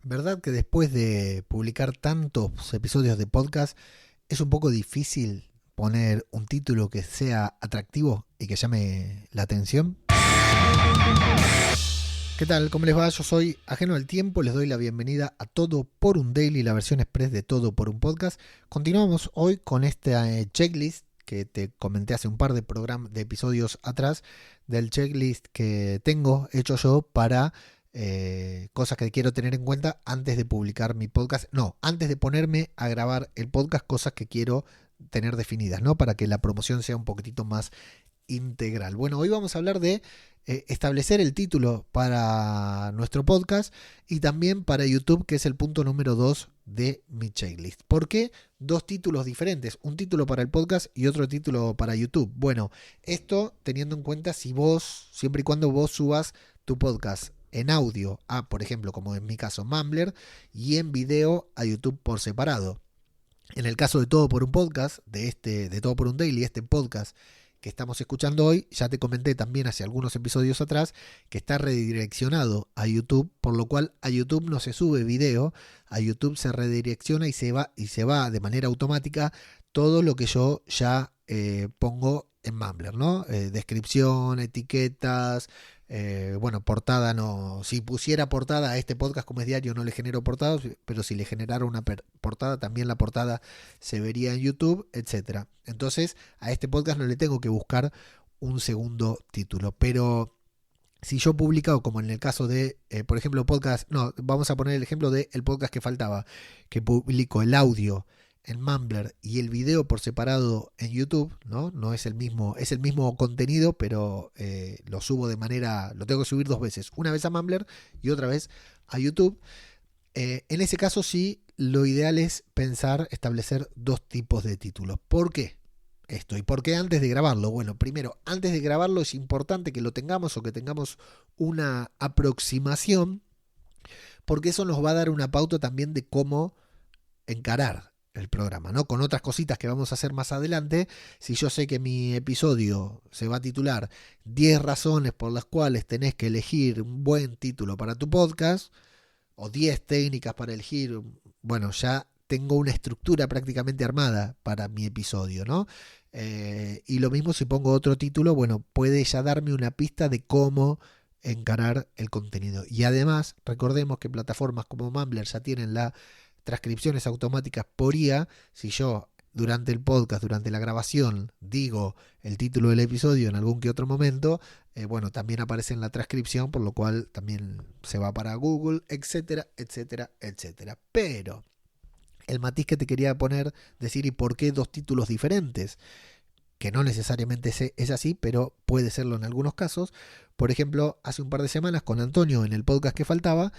¿Verdad que después de publicar tantos episodios de podcast es un poco difícil poner un título que sea atractivo y que llame la atención? ¿Qué tal? ¿Cómo les va? Yo soy Ajeno al Tiempo, les doy la bienvenida a Todo por un Daily, la versión express de Todo por un Podcast. Continuamos hoy con esta checklist que te comenté hace un par de episodios atrás, del checklist que tengo hecho yo para cosas que quiero tener en cuenta antes de publicar mi podcast. No, antes de ponerme a grabar el podcast, cosas que quiero tener definidas, ¿no? Para que la promoción sea un poquitito más integral. Bueno, hoy vamos a hablar de establecer el título para nuestro podcast y también para YouTube, que es el punto número 2 de mi checklist. ¿Por qué dos títulos diferentes? Un título para el podcast y otro título para YouTube. Bueno, esto teniendo en cuenta siempre y cuando vos subas tu podcast en audio a, por ejemplo, como en mi caso, Mumbler, y en video a YouTube por separado. En el caso de Todo por un Podcast, de Todo por un Daily, este podcast que estamos escuchando hoy, ya te comenté también hace algunos episodios atrás que está redireccionado a YouTube, por lo cual a YouTube no se sube video, a YouTube se redirecciona y se va de manera automática todo lo que yo ya pongo en Mumbler, ¿no? Descripción, etiquetas, bueno, portada no. Si pusiera portada a este podcast como es diario no le genero portada, pero si le generara una portada, también la portada se vería en YouTube, etcétera. Entonces, a este podcast no le tengo que buscar un segundo título. Pero si yo publicado, como en el caso de, por ejemplo, podcast, no, vamos a poner el ejemplo de el podcast que faltaba, que publico el audio en Mumbler y el video por separado en YouTube, ¿no? No es es el mismo contenido, pero lo tengo que subir dos veces, una vez a Mumbler y otra vez a YouTube. En ese caso sí, lo ideal es establecer dos tipos de títulos. ¿Por qué esto? ¿Y por qué antes de grabarlo? Bueno, primero, antes de grabarlo es importante que lo tengamos o que tengamos una aproximación, porque eso nos va a dar una pauta también de cómo encarar el programa, ¿no? Con otras cositas que vamos a hacer más adelante. Si yo sé que mi episodio se va a titular 10 razones por las cuales tenés que elegir un buen título para tu podcast, o 10 técnicas para elegir, bueno, ya tengo una estructura prácticamente armada para mi episodio, ¿no? Y lo mismo si pongo otro título, bueno, puede ya darme una pista de cómo encarar el contenido. Y además, recordemos que plataformas como Mumbler ya tienen las transcripciones automáticas por IA. Si yo durante el podcast, durante la grabación, digo el título del episodio en algún que otro momento, bueno, también aparece en la transcripción, por lo cual también se va para Google, etcétera, etcétera, etcétera. Pero el matiz que te quería decir, ¿y por qué dos títulos diferentes? Que no necesariamente es así, pero puede serlo en algunos casos. Por ejemplo, hace un par de semanas con Antonio en el podcast que faltaba,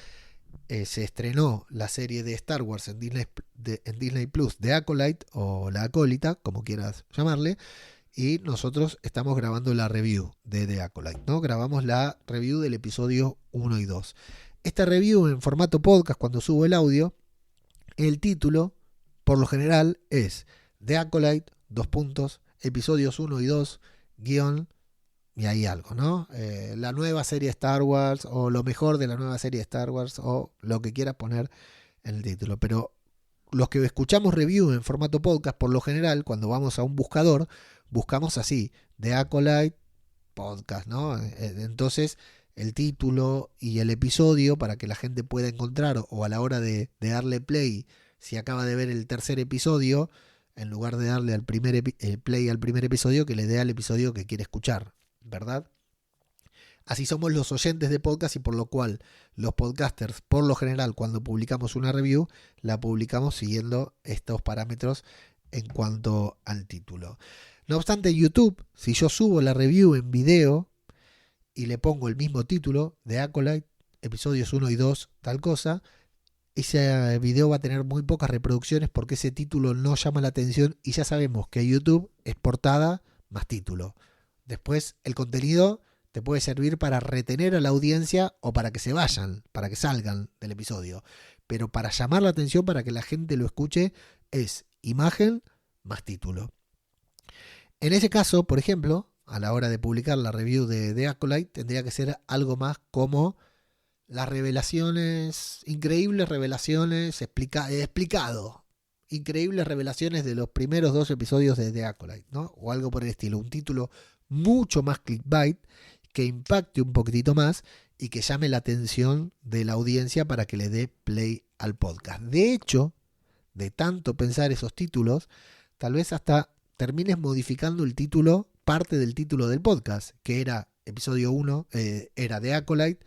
se estrenó la serie de Star Wars en Disney Plus de Acolyte, o la Acólita, como quieras llamarle, y nosotros estamos grabando la review de The Acolyte, ¿no? Grabamos la review del episodio 1 y 2. Esta review en formato podcast, cuando subo el audio, el título, por lo general, es The Acolyte, dos puntos, episodios 1 y 2, guión, y hay algo, ¿no? La nueva serie Star Wars, o lo mejor de la nueva serie Star Wars, o lo que quieras poner en el título. Pero los que escuchamos review en formato podcast, por lo general, cuando vamos a un buscador, buscamos así, The Acolyte Podcast, ¿no? Entonces, el título y el episodio, para que la gente pueda encontrar, o a la hora de darle play, si acaba de ver el tercer episodio, en lugar de darle al play al primer episodio, que le dé al episodio que quiere escuchar, ¿verdad? Así somos los oyentes de podcast, y por lo cual los podcasters, por lo general, cuando publicamos una review, la publicamos siguiendo estos parámetros en cuanto al título. No obstante, YouTube, si yo subo la review en video y le pongo el mismo título de Acolyte, episodios 1 y 2, tal cosa, ese video va a tener muy pocas reproducciones porque ese título no llama la atención, y ya sabemos que YouTube es portada más título. Después el contenido te puede servir para retener a la audiencia o para que se vayan, para que salgan del episodio. Pero para llamar la atención, para que la gente lo escuche, es imagen más título. En ese caso, por ejemplo, a la hora de publicar la review de Acolyte, tendría que ser algo más como las revelaciones, increíbles revelaciones, explicado. Increíbles revelaciones de los primeros 2 episodios de The Acolyte, ¿no? O algo por el estilo. Un título mucho más clickbait, que impacte un poquitito más y que llame la atención de la audiencia para que le dé play al podcast. De hecho, de tanto pensar esos títulos, tal vez hasta termines modificando el título, parte del título del podcast, que era episodio 1, era The Acolyte,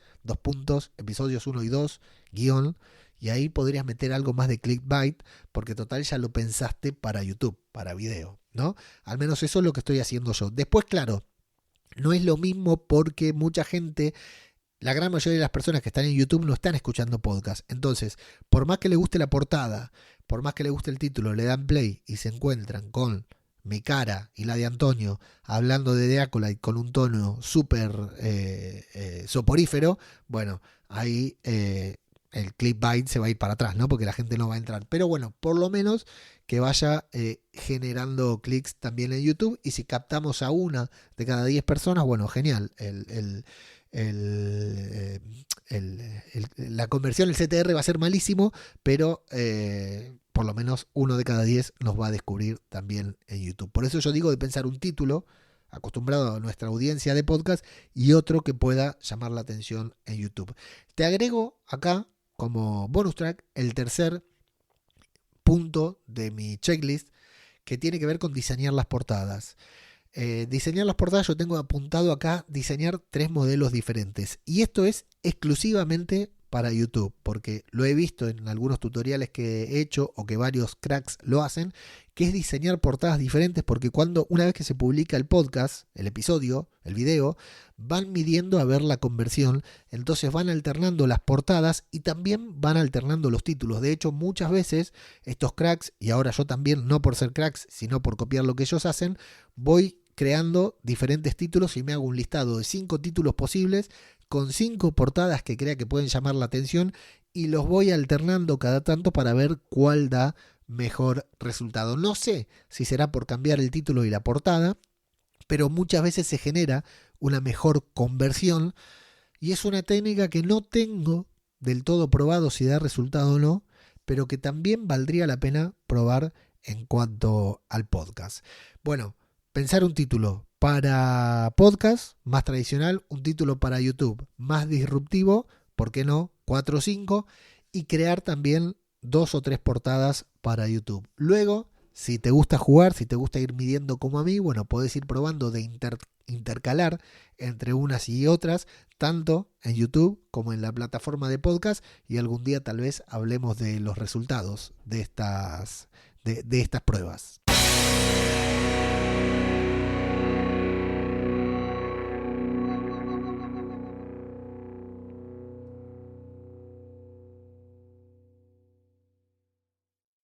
episodios 1 y 2, guión, y ahí podrías meter algo más de clickbait, porque total ya lo pensaste para YouTube, para video, ¿no? Al menos eso es lo que estoy haciendo yo. Después, claro, no es lo mismo porque mucha gente, la gran mayoría de las personas que están en YouTube no están escuchando podcast. Entonces, por más que le guste la portada, por más que le guste el título, le dan play y se encuentran con mi cara y la de Antonio hablando de The Acolyte con un tono súper soporífero, bueno, ahí el clickbait se va a ir para atrás, ¿no? Porque la gente no va a entrar. Pero bueno, por lo menos que vaya generando clics también en YouTube. Y si captamos a una de cada 10 personas, bueno, genial. La conversión, el CTR va a ser malísimo, pero por lo menos uno de cada 10 nos va a descubrir también en YouTube. Por eso yo digo de pensar un título acostumbrado a nuestra audiencia de podcast y otro que pueda llamar la atención en YouTube. Te agrego acá como bonus track el tercer punto de mi checklist, que tiene que ver con diseñar las portadas. Diseñar las portadas, yo tengo apuntado acá diseñar 3 modelos diferentes, y esto es exclusivamente para YouTube, porque lo he visto en algunos tutoriales que he hecho o que varios cracks lo hacen, que es diseñar portadas diferentes, porque una vez que se publica el podcast, el episodio, el video, van midiendo a ver la conversión, entonces van alternando las portadas y también van alternando los títulos. De hecho, muchas veces estos cracks, y ahora yo también, no por ser cracks, sino por copiar lo que ellos hacen, voy creando diferentes títulos y me hago un listado de 5 títulos posibles con 5 portadas que crea que pueden llamar la atención y los voy alternando cada tanto para ver cuál da mejor resultado. No sé si será por cambiar el título y la portada, pero muchas veces se genera una mejor conversión y es una técnica que no tengo del todo probado si da resultado o no, pero que también valdría la pena probar en cuanto al podcast. Bueno, pensar un título para podcast más tradicional, un título para YouTube más disruptivo, ¿por qué no? 4 o 5, y crear también 2 o 3 portadas para YouTube. Luego, si te gusta jugar, si te gusta ir midiendo como a mí, bueno, podés ir probando de intercalar entre unas y otras, tanto en YouTube como en la plataforma de podcast, y algún día tal vez hablemos de los resultados de estas pruebas.